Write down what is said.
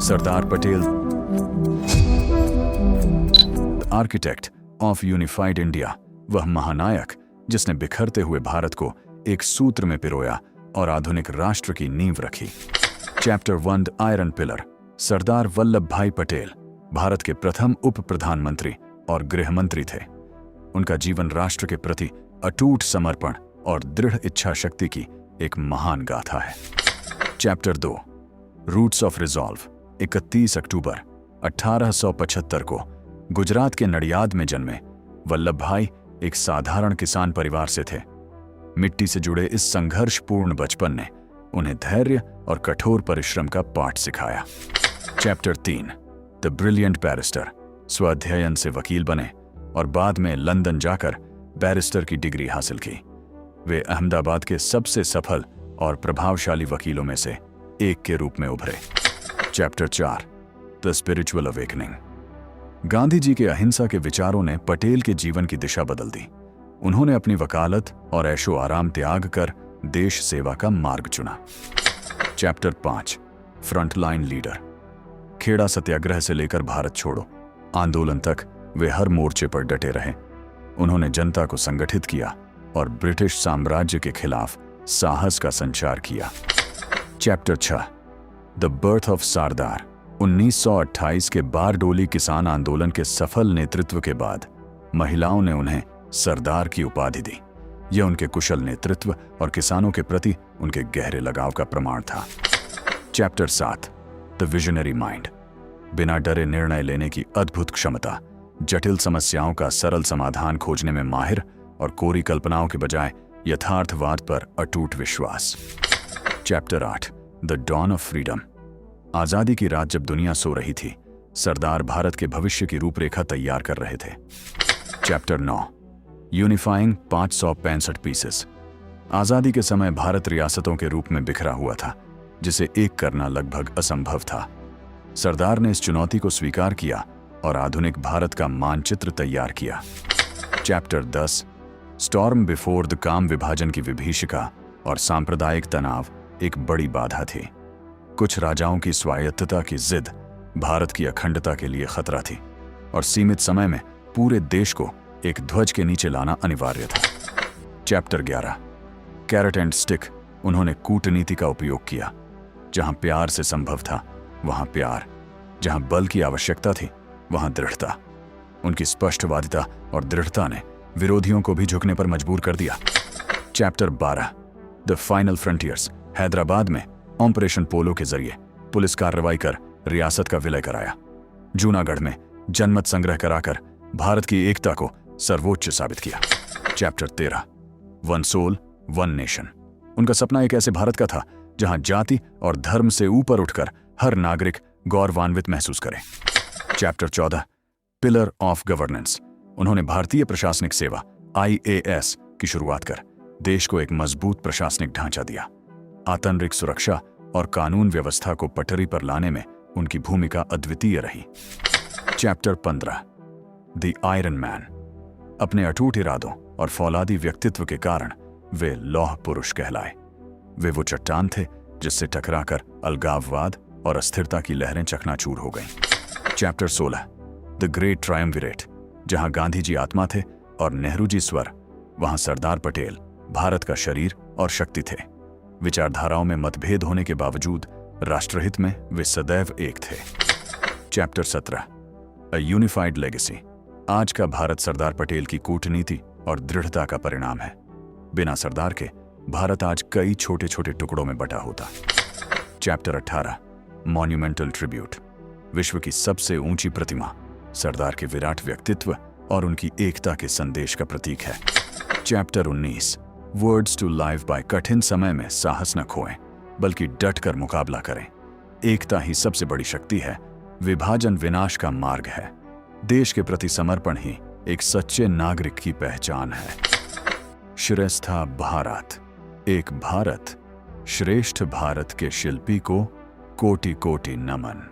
Sardar Patel, architect of unified India, वह महानायक जिसने बिखरते हुए भारत को एक सूत्र में पिरोया और आधुनिक राष्ट्र की नींव रखी। Chapter 1 the iron pillar. Sardar Vallabh Bhai Patel Bharat के प्रथम उप प्रधानमंत्री और गृह मंत्री थे। उनका जीवन राष्ट्र के प्रति अटूट समर्पण और दृढ़ इच्छा शक्ति की एक महान गाथा है। Chapter 2 roots of resolve. 31 अक्टूबर 1875 को गुजरात के नडियाद में जन्मे वल्लभ भाई एक साधारण किसान परिवार से थे। मिट्टी से जुड़े इस संघर्षपूर्ण बचपन ने उन्हें धैर्य और कठोर परिश्रम का पाठ सिखाया। Chapter 3 the brilliant barrister. स्वाध्ययन से वकील बने और बाद में लंदन जाकर बैरिस्टर की डिग्री हासिल की। वे अहमदाबाद के सबसे सफल और प्रभावशाली वकीलों में से एक के रूप में उभरे। Chapter 4 the spiritual awakening. Gandhi ji के अहिंसा के विचारों ने पटेल के जीवन की दिशा बदल दी। उन्होंने अपनी वकालत और ऐशो आराम त्याग कर देश सेवा का मार्ग चुना। Chapter 5 frontline leader. Kheda Satyagraha से लेकर भारत छोड़ो आंदोलन तक वे हर मोर्चे पर डटे रहे। उन्होंने जनता को संगठित किया और ब्रिटिश साम्राज्य के खिलाफ साहस का संचार किया। चैप्टर 6 द बर्थ ऑफ सरदार। 1928 के बारडोली किसान आंदोलन के सफल नेतृत्व के बाद महिलाओं ने उन्हें सरदार की उपाधि दी। यह उनके कुशल नेतृत्व और किसानों के प्रति उनके गहरे लगाव का प्रमाण था। Chapter 7 the visionary mind. बिना डरे निर्णय लेने की अद्भुत क्षमता, जटिल समस्याओं का सरल समाधान खोजने में माहिर और कोरी कल्पनाओं के बजाय यथार्थवाद पर अटूट विश्वास। Chapter 8 the dawn of freedom. आजादी की रात जब दुनिया सो रही थी, सरदार भारत के भविष्य की रूपरेखा तैयार कर रहे थे। Chapter 9 unifying 565 pieces. आजादी के समय भारत रियासतों के रूप में बिखरा हुआ था, जिसे एक करना लगभग असंभव था। सरदार ने इस चुनौती को स्वीकार किया और आधुनिक भारत का मानचित्र तैयार किया। चैप्टर 10 स्टॉर्म बिफोर द काम। विभाजन की विभीषिका और सांप्रदायिक तनाव एक बड़ी बाधा थी। कुछ राजाओं की स्वायत्तता की जिद भारत की अखंडता के लिए खतरा थी और सीमित समय में पूरे देश को एक ध्वज के नीचे लाना अनिवार्य था। Chapter 11 carrot and stick. उन्होंने कूटनीति का उपयोग किया। जहां प्यार से संभव था वहां प्यार, जहां बल की आवश्यकता थी वहां दृढ़ता। उनकी स्पष्टवादिता और दृढ़ता ने विरोधियों को भी झुकने पर मजबूर कर दिया। Chapter 12 the final frontiers. Hyderabad में ऑपरेशन पोलो के जरिए पुलिस कार्रवाई कर रियासत का विलय कराया। जूनागढ़ में जनमत संग्रह कराकर भारत की एकता को सर्वोच्च साबित किया। Chapter 13 one soul one nation. उनका सपना एक ऐसे भारत का था जहां जाति और धर्म से ऊपर उठकर हर नागरिक गौरवान्वित महसूस करे। Chapter 14 pillar of governance. उन्होंने भारतीय प्रशासनिक सेवा IAS की शुरुआत कर देश को एक मजबूत प्रशासनिक ढांचा दिया। आतंरिक सुरक्षा और कानून व्यवस्था को पटरी पर लाने में उनकी भूमिका अद्वितीय रही। Chapter 15 the iron man. अपने अटूट इरादों और फौलादी व्यक्तित्व के कारण वे लौह पुरुष कहलाए। वे वो चट्टान थे जिससे टकराकर अलगाववाद और अस्थिरता की लहरें चकनाचूर हो गईं। Chapter 16 the great triumvirate. जहां गांधी जी आत्मा थे और नेहरू जी स्वर, वहां सरदार पटेल भारत का शरीर और शक्ति थे। विचारधाराओं में मतभेद होने के बावजूद राष्ट्रहित में वे सदैव एक थे। Chapter 17 a unified legacy. आज का भारत सरदार पटेल की कूटनीति और दृढ़ता का परिणाम है। बिना सरदार के भारत आज कई छोटे छोटे टुकड़ों में बटा होता। Chapter 18 monumental tribute. विश्व की सबसे ऊंची प्रतिमा सरदार के विराट व्यक्तित्व और उनकी एकता के संदेश का प्रतीक है। Chapter 19 words to live by. कठिन समय में साहस न खोएं बल्कि डट कर मुकाबला करें। एकता ही सबसे बड़ी शक्ति है। विभाजन विनाश का मार्ग है। देश के प्रति समर्पण ही एक सच्चे नागरिक की पहचान है। श्रेष्ठा भारत। एक भारत, श्रेष्ठ भारत के शिल्पी को कोटि कोटि नमन।